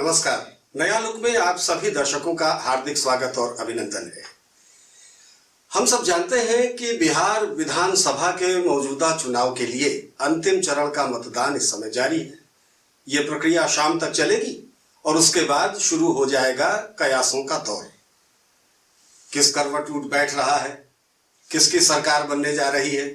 नमस्कार। नया लुक में आप सभी दर्शकों का हार्दिक स्वागत और अभिनंदन है। हम सब जानते हैं कि बिहार विधानसभा के मौजूदा चुनाव के लिए अंतिम चरण का मतदान इस समय जारी है। ये प्रक्रिया शाम तक चलेगी और उसके बाद शुरू हो जाएगा कयासों का दौर। किस करवट उठ बैठ रहा है, किसकी सरकार बनने जा रही है,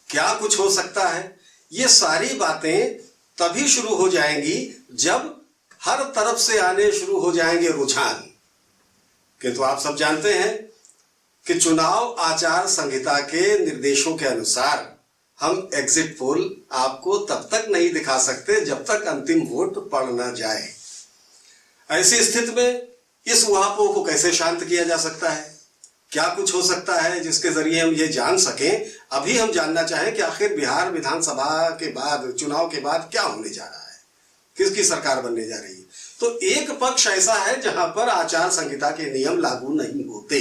क्या कुछ हो सकता है, ये सारी बातें तभी शुरू हो जाएंगी जब हर तरफ से आने शुरू हो जाएंगे रुझान। किंतु आप सब जानते हैं कि चुनाव आचार संहिता के निर्देशों के अनुसार हम एग्जिट पोल आपको तब तक नहीं दिखा सकते जब तक अंतिम वोट पड़ न जाए। ऐसी स्थिति में इस उहापोह को कैसे शांत किया जा सकता है, क्या कुछ हो सकता है जिसके जरिए हम ये जान सकें। अभी हम जानना चाहें कि आखिर बिहार विधानसभा के बाद, चुनाव के बाद क्या होने जा रहा है, किसकी सरकार बनने जा रही है। तो एक पक्ष ऐसा है जहां पर आचार संहिता के नियम लागू नहीं होते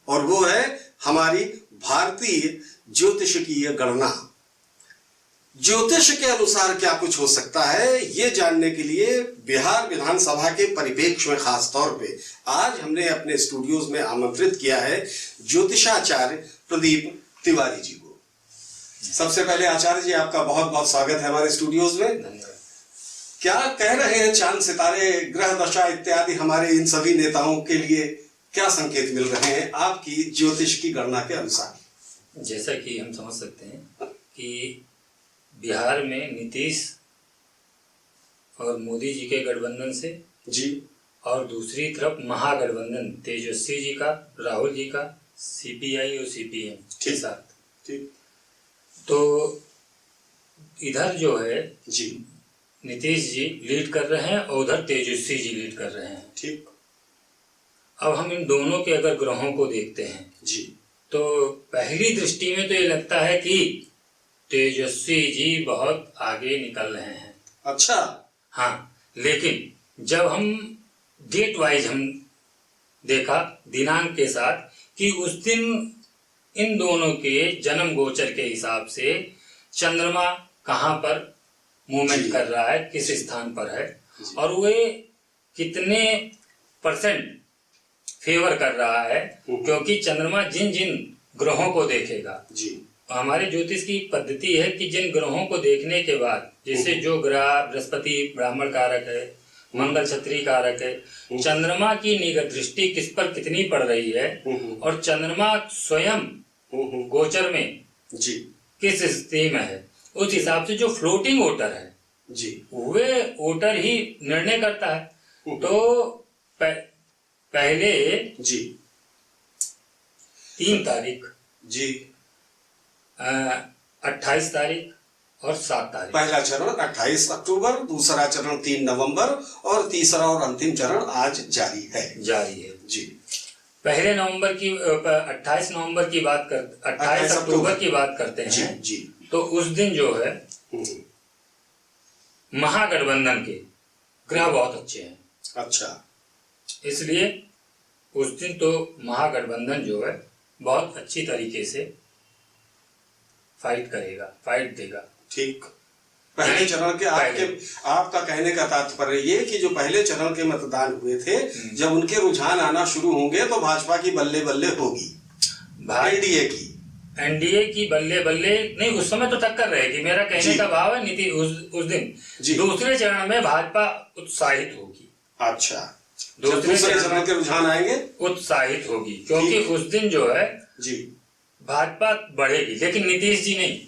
और वो है हमारी भारतीय ज्योतिषीय गणना। ज्योतिष के अनुसार क्या कुछ हो सकता है, ये जानने के लिए बिहार विधानसभा के परिप्रेक्ष्य में खास तौर पे आज हमने अपने स्टूडियोज में आमंत्रित किया है ज्योतिषाचार्य प्रदीप तिवारी जी को। सबसे पहले आचार्य जी, आपका बहुत बहुत स्वागत है हमारे स्टूडियोज में। क्या कह रहे हैं चांद सितारे, ग्रह दशा इत्यादि हमारे इन सभी नेताओं के लिए क्या संकेत मिल रहे हैं आपकी ज्योतिष की गणना के अनुसार? जैसा कि हम समझ सकते हैं कि बिहार में नीतीश और मोदी जी के गठबंधन से जी, और दूसरी तरफ महागठबंधन तेजस्वी जी का, राहुल जी का, सीपीआई और सीपीएम के साथ। ठीक। तो इधर जो है जी नीतीश जी लीड कर रहे हैं और उधर तेजस्वी जी लीड कर रहे हैं। ठीक। अब हम इन दोनों के अगर ग्रहों को देखते हैं जी, तो पहली दृष्टि में तो ये लगता है कि तेजस्वी जी बहुत आगे निकल रहे हैं। अच्छा। हाँ, लेकिन जब हम डेट वाइज हम देखा दिनांक के साथ कि उस दिन इन दोनों के जन्म गोचर के हिसाब से चंद्रमा कहाँ पर मूवमेंट कर रहा है, किस स्थान पर है और वे कितने परसेंट फेवर कर रहा है, क्योंकि चंद्रमा जिन जिन ग्रहों को देखेगा जी, हमारे ज्योतिष की पद्धति है कि जिन ग्रहों को देखने के बाद, जैसे जो ग्रह बृहस्पति ब्राह्मण कारक है, मंगल क्षत्रिय कारक है, चंद्रमा की निगत दृष्टि किस पर कितनी पड़ रही है और चंद्रमा स्वयं गोचर में जी किस स्थिति में है, उस हिसाब से जो फ्लोटिंग वोटर है जी, वे वोटर ही निर्णय करता है। तो पहले जी 3 तारीख जी, 28 तारीख और 7 तारीख पहला चरण 28 अक्टूबर, दूसरा चरण 3 नवंबर और तीसरा और अंतिम चरण आज जारी है जी। पहले नवंबर की 28 नवंबर की बात कर 28 अक्टूबर की बात करते हैं जी, जी। तो उस दिन जो है महागठबंधन के ग्रह बहुत अच्छे हैं। अच्छा। इसलिए उस दिन तो महागठबंधन जो है बहुत अच्छी तरीके से फाइट करेगा, फाइट देगा। ठीक। पहले चरण के आपका कहने का तात्पर्य ये कि जो पहले चरण के मतदान हुए थे, जब उनके रुझान आना शुरू होंगे तो भाजपा की बल्ले बल्ले होगी, एनडीए की बल्ले बल्ले नहीं, उस समय तो टक्कर रहेगी। मेरा कहने का भाव है नीति उस दिन दूसरे चरण में भाजपा उत्साहित होगी। अच्छा, दूसरे चरण के रुझान आएंगे, उत्साहित होगी, क्योंकि उस दिन जो है जी भाजपा बढ़ेगी, लेकिन नीतीश जी नहीं।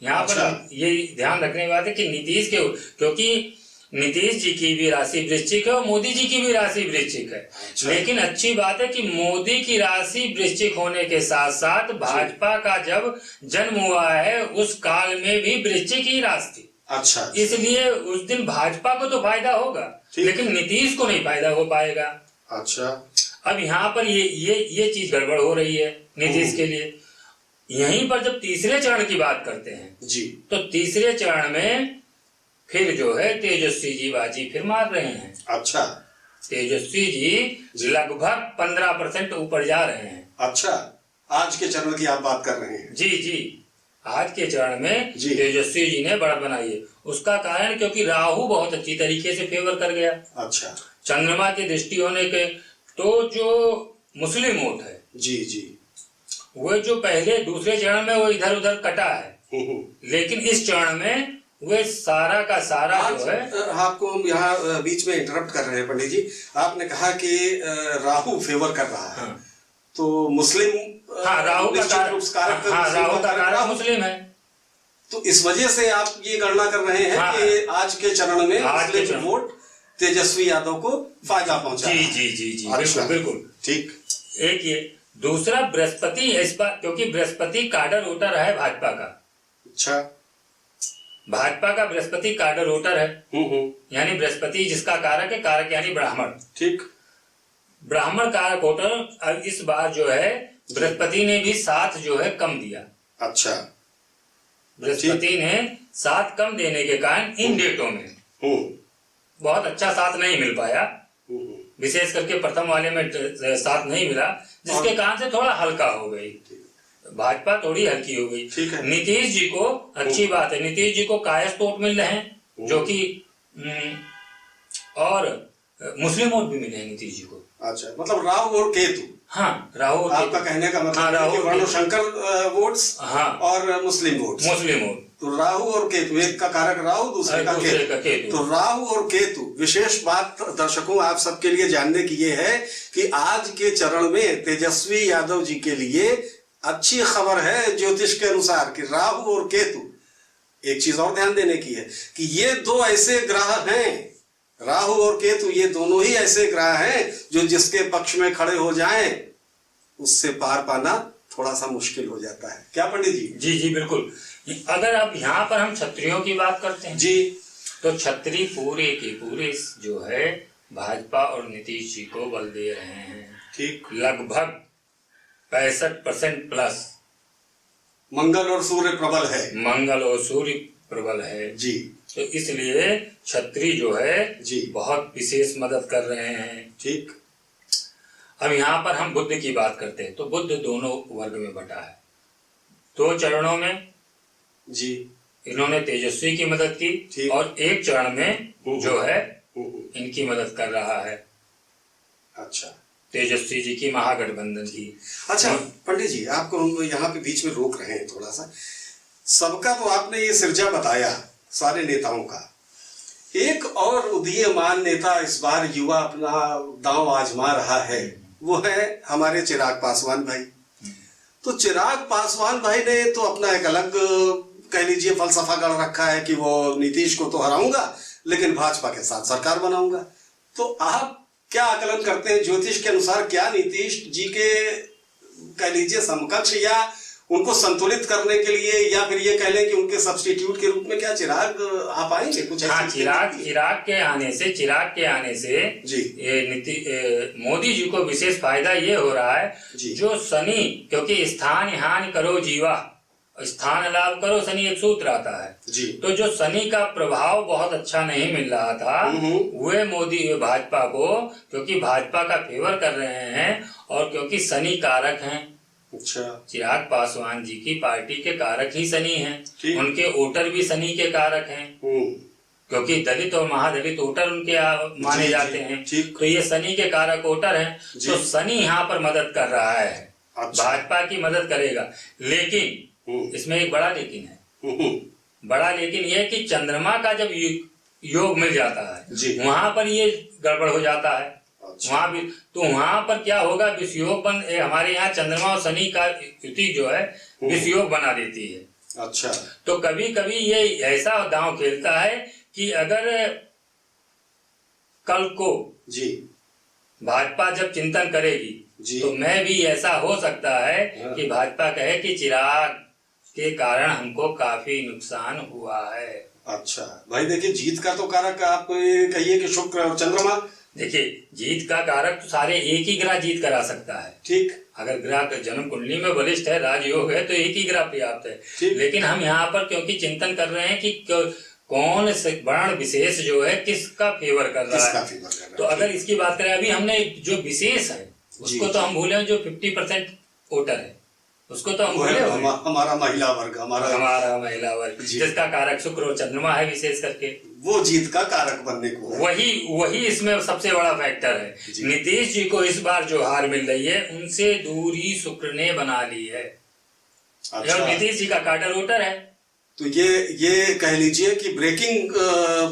यहाँ पर ये ध्यान रखने की बात है कि नीतीश के, क्योंकि नीतीश जी की भी राशि वृश्चिक है और मोदी जी की भी राशि वृश्चिक है। लेकिन अच्छी बात है कि मोदी की राशि वृश्चिक होने के साथ साथ भाजपा का जब जन्म हुआ है उस काल में भी वृश्चिक ही राशि थी। अच्छा। इसलिए उस दिन भाजपा को तो फायदा होगा, लेकिन नीतीश को नहीं फायदा हो पाएगा। अच्छा। अब यहाँ पर ये चीज गड़बड़ हो रही है नीतीश के लिए। यहीं पर जब तीसरे चरण की बात करते हैं जी, तो तीसरे चरण में फिर जो है तेजस्वी जी बाजी फिर मार रहे हैं। अच्छा। तेजस्वी जी लगभग 15% ऊपर जा रहे हैं। अच्छा, आज के चरण की आप बात कर रहे हैं? जी जी, आज के चरण में जी। तेजस्वी जी ने बढ़त बनाई है। उसका कारण क्योंकि राहु बहुत अच्छी तरीके से फेवर कर गया। अच्छा। चंद्रमा की दृष्टि होने के तो जो मुस्लिम वोट है जी जी, वो जो पहले दूसरे चरण में वो इधर उधर कटा है, लेकिन इस चरण में वे सारा का सारा जो है। आपको हम यहाँ बीच में इंटरप्ट कर रहे हैं पंडित जी। आपने कहा कि राहु फेवर कर रहा है। हाँ। तो मुस्लिम राहु का कारक मुस्लिम है। तो इस वजह से आप ये गणना कर रहे हैं कि आज के चरण में मुस्लिम वोट तेजस्वी यादव को फायदा पहुंचा। जी जी जी जी, बिल्कुल बिल्कुल ठीक। एक ये, दूसरा बृहस्पति इस बार, क्योंकि बृहस्पति काडर वोटर है भाजपा का। अच्छा। भाजपा का बृहस्पति काडर वोटर है, यानी बृहस्पति जिसका कारक है, कारक यानी ब्राह्मण। ठीक। ब्राह्मण कारक वोटर इस बार जो है बृहस्पति ने भी साथ जो है कम दिया। अच्छा। बृहस्पति ने साथ कम देने के कारण इन डेटों में बहुत अच्छा साथ नहीं मिल पाया, विशेष करके प्रथम वाले में साथ नहीं मिला, जिसके कारण से थोड़ा हल्का हो गई, भाजपा थोड़ी हल्की हो गई। नीतीश जी को अच्छी बात है, नीतीश जी को कायस्थ वोट मिल रहे हैं जो कि और मुस्लिम वोट भी मिले हैं नीतीश जी को। अच्छा, मतलब राहु और केतु। हाँ, राहु और आपका कहने का मतलब है कि वर्णशंकर वोट्स और मुस्लिम वोट्स। मुस्लिम वोट तो राहु और केतु, एक का कारक राहु दूसरे का केतु। तो राहु और केतु, विशेष बात दर्शकों आप सबके लिए जानने की ये है कि आज के चरण में तेजस्वी यादव जी के लिए अच्छी खबर है ज्योतिष के अनुसार कि राहु और केतु। एक चीज और ध्यान देने की है कि ये दो ऐसे ग्रह हैं, राहु और केतु, ये दोनों ही ऐसे ग्रह हैं जो जिसके पक्ष में खड़े हो जाएं उससे पार पाना थोड़ा सा मुश्किल हो जाता है। क्या पंडित जी? जी जी बिल्कुल। अगर अब यहाँ पर हम क्षत्रियों की बात करते हैं जी, तो क्षत्रिय पूरे के पूरे जो है भाजपा और नीतीश जी को बल दे रहे हैं। ठीक। लगभग 65% प्लस। मंगल और सूर्य प्रबल है। मंगल और सूर्य प्रबल है जी। तो इसलिए क्षत्रिय जो है जी बहुत विशेष मदद कर रहे हैं। ठीक। अब यहाँ पर हम बुद्ध की बात करते हैं, तो बुद्ध दोनों वर्ग में बटा है। 2 चरणों में जी इन्होंने तेजस्वी की मदद की और एक चरण में जो है इनकी मदद कर रहा है। अच्छा, तेजस्वी जी की, महागठबंधन की। अच्छा पंडित जी, आपको हम यहाँ पे बीच में रोक रहे हैं थोड़ा सा। सबका तो आपने ये सिरजा बताया सारे नेताओं का, एक और उदीयमान नेता इस बार युवा अपना दांव आजमा रहा है, वो है हमारे चिराग पासवान भाई। तो चिराग पासवान भाई ने तो अपना एक अलग कह लीजिए फलसफा गढ़ रखा है कि वो नीतीश को तो हराऊंगा लेकिन भाजपा के साथ सरकार बनाऊंगा। तो आप क्या आकलन करते हैं ज्योतिष के अनुसार, क्या नीतीश जी के कह लीजिए समकक्ष या उनको संतुलित करने के लिए, या फिर ये कह लें कि उनके सब्स्टिट्यूट के रूप में क्या चिराग आ पाएंगे कुछ? हाँ, चिराग के आने से जी मोदी जी को विशेष फायदा ये हो रहा है जो शनि, क्योंकि स्थान हानि करो जीवा, स्थान लाभ करो शनि, एक सूत्र आता है जी। तो जो शनि का प्रभाव बहुत अच्छा नहीं मिल रहा था, वे मोदी भाजपा को, क्योंकि भाजपा का फेवर कर रहे हैं और क्योंकि शनि कारक हैं। अच्छा, चिराग पासवान जी की पार्टी के कारक ही शनि हैं, उनके वोटर भी शनि के कारक हैं, क्योंकि दलित और महादलित वोटर उनके माने जाते हैं। तो ये शनि के कारक वोटर हैं, तो शनि यहाँ पर मदद कर रहा है। अच्छा। भाजपा की मदद करेगा, लेकिन इसमें एक बड़ा लेकिन है। बड़ा लेकिन ये कि चंद्रमा का जब योग मिल जाता है वहां पर ये गड़बड़ हो जाता है। अच्छा। वहां भी तो वहां पर क्या होगा, विषयोग बन, हमारे यहाँ चंद्रमा और शनि का युति जो है विषयोग बना देती है। अच्छा। तो कभी कभी ये ऐसा दांव खेलता है कि अगर कल को जी भाजपा जब चिंतन करेगी तो मैं भी ऐसा हो सकता है कि भाजपा कहे कि चिराग के कारण हमको काफी नुकसान हुआ है। अच्छा भाई, देखिए जीत का तो कारक आप कहिए कि शुक्र और चंद्रमा। देखिए जीत का कारक तो सारे एक ही ग्रह जीत करा सकता है। ठीक। अगर ग्रह जन्म कुंडली में बलिष्ठ है, राजयोग है, तो एक ही ग्रह पर्याप्त है। लेकिन हम यहाँ पर क्योंकि चिंतन कर रहे हैं कि कौन से वर्ण विशेष जो है किसका फेवर कर रहा है, तो अगर इसकी बात करें, अभी हमने जो विशेष है उसको तो हम भूले, जो 50% वोटर है उसको तो हम वो है भूले हुए हैं। हमारा महिला वर्ग, हमारा महिला वर्ग, जिसका कारक शुक्र और चंद्रमा है विशेष करके, वो जीत का कारक बनने को है। वही इसमें सबसे बड़ा फैक्टर है। नीतीश जी को इस बार जो हार मिल रही है उनसे दूरी शुक्र ने बना ली है। अच्छा। और नीतीश जी का कार्टर वोटर है। तो ये कह लीजिए कि ब्रेकिंग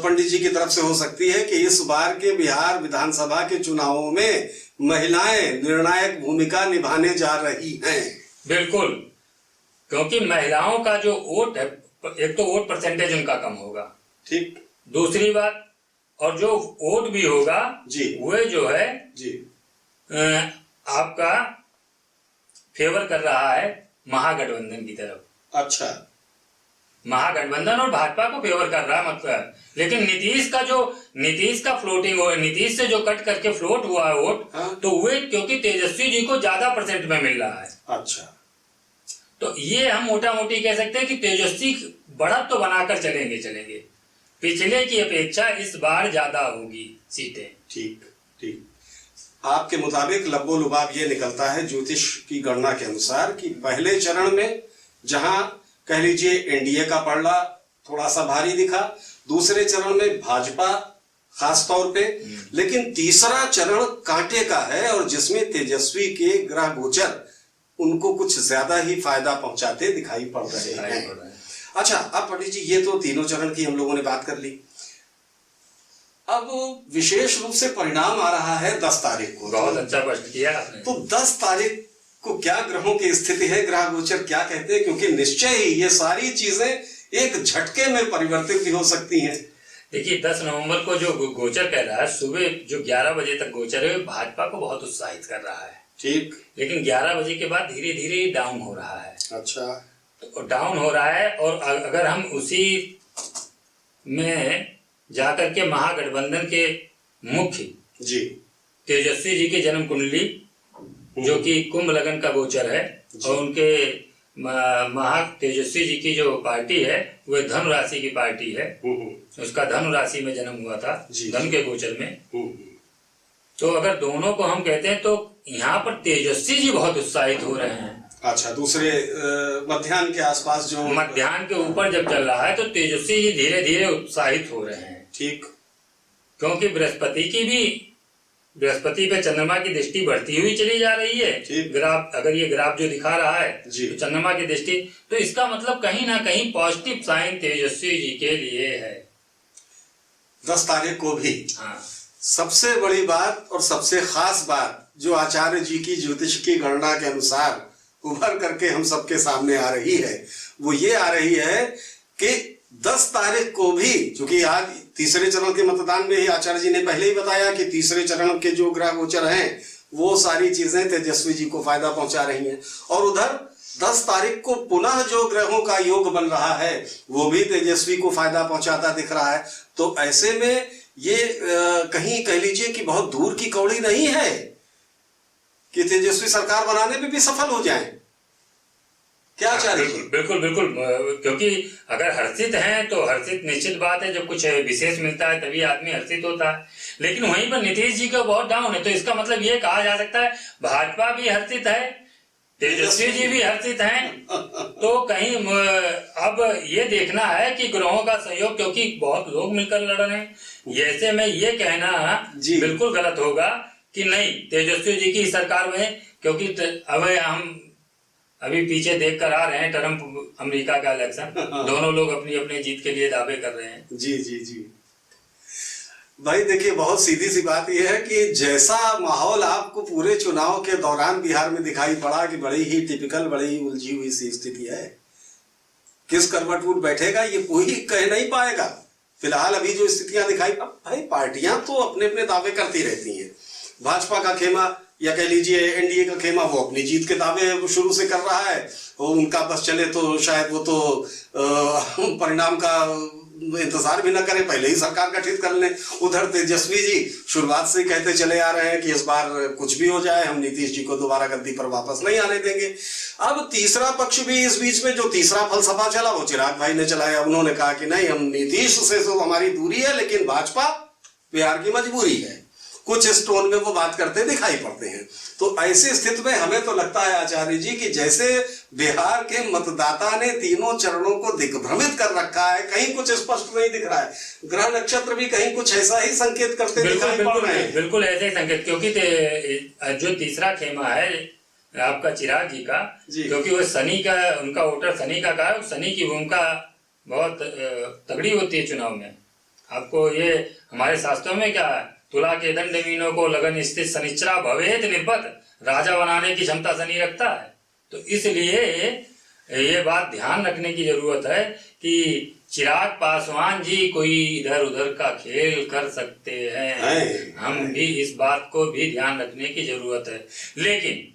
पंडित जी की तरफ से हो सकती है कि इस बार के बिहार विधानसभा के चुनावों में महिलाएं निर्णायक भूमिका निभाने जा रही हैं। बिल्कुल, क्योंकि महिलाओं का जो वोट है, एक तो वोट परसेंटेज उनका कम होगा, ठीक, दूसरी बात, और जो वोट भी होगा जी, वह जो है जी आपका फेवर कर रहा है महागठबंधन की तरफ। अच्छा, महागठबंधन और भाजपा को फेवर कर रहा है मतलब। लेकिन नीतीश का फ्लोटिंग हो, नीतीश से जो कट करके फ्लोट हुआ है वोट, तो वे क्योंकि तेजस्वी जी को ज्यादा परसेंट में मिल रहा है। अच्छा, तो ये हम मोटा मोटी कह सकते हैं कि तेजस्वी बढ़त तो बनाकर चलेंगे, पिछले की अपेक्षा इस बार ज्यादा होगी सीटें। ठीक ठीक। आपके मुताबिक लब्बो लुबाब ये निकलता है ज्योतिष की गणना के अनुसार कि पहले चरण में जहां कह लीजिए एनडीए का पलड़ा थोड़ा सा भारी दिखा, दूसरे चरण में भाजपा खास तौर पे, लेकिन तीसरा चरण कांटे का है और जिसमें तेजस्वी के ग्रह गोचर उनको कुछ ज्यादा ही फायदा पहुंचाते दिखाई पड़ रहे हैं। अच्छा, अब पंडित जी ये तो तीनों चरण की हम लोगों ने बात कर ली। अब विशेष रूप से परिणाम आ रहा है 10 तारीख को। बहुत अच्छा प्रश्न किया आपने। तो 10 तारीख को क्या ग्रहों की स्थिति है, ग्रह गोचर क्या कहते हैं? क्योंकि निश्चय ही ये सारी चीजें एक झटके में परिवर्तित भी हो सकती हैं। देखिए 10 नवंबर को जो गोचर कह रहा है, सुबह जो 11 बजे तक गोचर है, भाजपा को बहुत उत्साहित कर रहा है। ठीक। लेकिन 11 बजे के बाद धीरे धीरे डाउन हो रहा है। अच्छा। तो डाउन हो रहा है, और अगर हम उसी में जाकर के महागठबंधन के मुख्य जी तेजस्वी जी की जन्म कुंडली, जो कि कुंभ लगन का गोचर है, और उनके तेजस्वी जी की जो पार्टी है वह धनु राशि की पार्टी है, उसका धनु राशि में जन्म हुआ था, धनु के गोचर में। तो अगर दोनों को हम कहते हैं तो यहाँ पर तेजस्वी जी बहुत उत्साहित हो रहे हैं। अच्छा, दूसरे मध्याह्न के आसपास जो मध्याह्न के ऊपर जब चल रहा है तो तेजस्वी जी धीरे धीरे उत्साहित हो रहे हैं। ठीक। क्योंकि बृहस्पति पे चंद्रमा की दृष्टि बढ़ती हुई चली जा रही है। ग्राफ, अगर ये ग्राफ जो दिखा रहा है तो चंद्रमा की दृष्टि, तो इसका मतलब कहीं ना कहीं पॉजिटिव साइन तेजस्वी जी के लिए है 10 तारीख को भी। हाँ। सबसे बड़ी बात और सबसे खास बात जो आचार्य जी की ज्योतिष की गणना के अनुसार उभर करके हम सबके सामने आ रही है, वो ये आ रही है कि 10 तारीख को भी, चूंकि आज तीसरे चरण के मतदान में ही आचार्य जी ने पहले ही बताया कि तीसरे चरण के जो ग्रह गोचर हैं वो सारी चीजें तेजस्वी जी को फायदा पहुंचा रही हैं, और उधर 10 तारीख को पुनः जो ग्रहों का योग बन रहा है वो भी तेजस्वी को फायदा पहुंचाता दिख रहा है। तो ऐसे में ये कहीं कह लीजिए कि बहुत दूर की कौड़ी नहीं है कि तेजस्वी सरकार बनाने में भी सफल हो जाए। क्या आचार्य जी? बिल्कुल बिल्कुल, क्योंकि अगर हर्षित हैं तो हर्षित निश्चित बात है, जब कुछ विशेष मिलता है तभी आदमी हर्षित होता है। लेकिन वहीं पर नीतीश जी का बहुत डाउन है, तो इसका मतलब ये कहा जा सकता है भाजपा भी हर्षित है, तेजस्वी जी भी हर्षित हैं। तो कहीं अब ये देखना है कि ग्रहों का सहयोग, क्योंकि बहुत लोग मिलकर लड़ रहे हैं। ऐसे में ये कहना बिल्कुल गलत होगा कि नहीं तेजस्वी जी की सरकार में, क्योंकि अब हम अभी पीछे देख कर आ रहे हैं ट्रम्प अमेरिका का इलेक्शन, दोनों लोग अपनी अपनी जीत के लिए दावे कर रहे हैं। जी जी जी भाई, देखिए बहुत सीधी सी बात यह है कि जैसा माहौल आपको पूरे चुनाव के दौरान बिहार में दिखाई पड़ा कि बड़ी ही टिपिकल, बड़ी ही उलझी हुई सी स्थिति है, किस करवट उठ बैठेगा ये कोई कह नहीं पाएगा। फिलहाल अभी जो स्थितियां दिखाई, अब भाई पार्टियां तो अपने अपने दावे करती रहती हैं। भाजपा का खेमा या कह लीजिए एनडीए का खेमा वो अपनी जीत के दावे शुरू से कर रहा है, और उनका बस चले तो शायद वो तो परिणाम का इंतजार भी ना करें, पहले ही सरकार गठित कर लें। उधर तेजस्वी जी शुरुआत से कहते चले आ रहे हैं कि इस बार कुछ भी हो जाए हम नीतीश जी को दोबारा गद्दी पर वापस नहीं आने देंगे। अब तीसरा पक्ष भी इस बीच में, जो तीसरा फलसफा चला वो चिराग भाई ने चलाया। उन्होंने कहा कि नहीं, हम नीतीश से तो हमारी दूरी है, लेकिन भाजपा बिहार की मजबूरी है। कुछ इस टोन में वो बात करते दिखाई पड़ते हैं। तो ऐसी स्थिति में हमें तो लगता है आचार्य जी कि जैसे बिहार के मतदाता ने तीनों चरणों को दिग्भ्रमित कर रखा है, कहीं कुछ स्पष्ट नहीं दिख रहा है, ग्रह नक्षत्र भी कहीं कुछ ऐसा ही संकेत करते दिखाई पड़ रहे हैं। बिल्कुल ऐसे ही संकेत, क्योंकि जो तीसरा खेमा है आपका चिराग जी का, क्योंकि वो शनि का, उनका वोटर शनि का है, शनि की भूमिका बहुत तगड़ी होती है चुनाव में। आपको ये हमारे शास्त्रों में क्या है, तुला के दंड मीनों को लगन स्थित शनिश्चरा भवेत निर्बत, राजा बनाने की क्षमता शनि रखता है। तो इसलिए ये बात ध्यान रखने की जरूरत है कि चिराग पासवान जी कोई इधर उधर का खेल कर सकते हैं, हम भी इस बात को भी ध्यान रखने की जरूरत है। लेकिन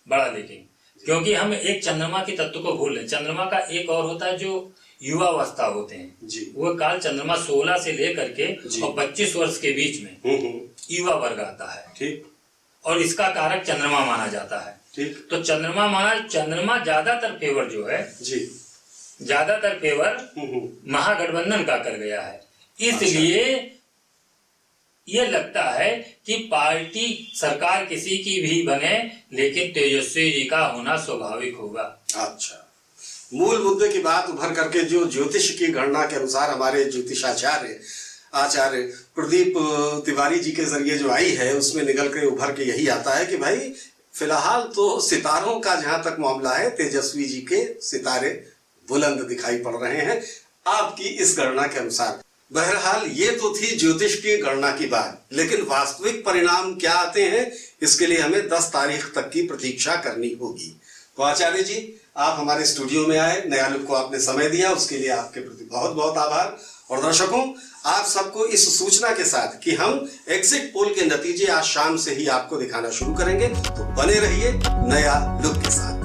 बड़ा लेकिन, क्योंकि हम एक चंद्रमा के तत्व को भूल रहे। चंद्रमा का एक और होता है जो युवावस्था होते हैं जी। वो काल चंद्रमा 16 से लेकर के और 25 वर्ष के बीच में युवा वर्ग आता है, ठीक, और इसका कारक चंद्रमा माना जाता है, ठीक। तो चंद्रमा ज्यादातर फेवर जो है जी, ज्यादातर फेवर महागठबंधन का कर गया है। इसलिए ये लगता है कि पार्टी सरकार किसी की भी बने, लेकिन तेजस्वी जी का होना स्वाभाविक होगा। अच्छा, मूल मुद्दे की बात उभर करके जो ज्योतिष की गणना के अनुसार हमारे ज्योतिषाचार्य आचार्य प्रदीप तिवारी जी के जरिए जो आई है, उसमें निकल के उभर के यही आता है कि भाई फिलहाल तो सितारों का जहां तक मामला है, तेजस्वी जी के सितारे बुलंद दिखाई पड़ रहे हैं आपकी इस गणना के अनुसार। बहरहाल ये तो थी ज्योतिष की गणना की बात, लेकिन वास्तविक परिणाम क्या आते हैं इसके लिए हमें 10 तारीख तक की प्रतीक्षा करनी होगी। तो आचार्य जी, आप हमारे स्टूडियो में आए, नया लुक को आपने समय दिया, उसके लिए आपके प्रति बहुत बहुत आभार। और दर्शकों, आप सबको इस सूचना के साथ कि हम एग्जिट पोल के नतीजे आज शाम से ही आपको दिखाना शुरू करेंगे, तो बने रहिए नया लुक के साथ।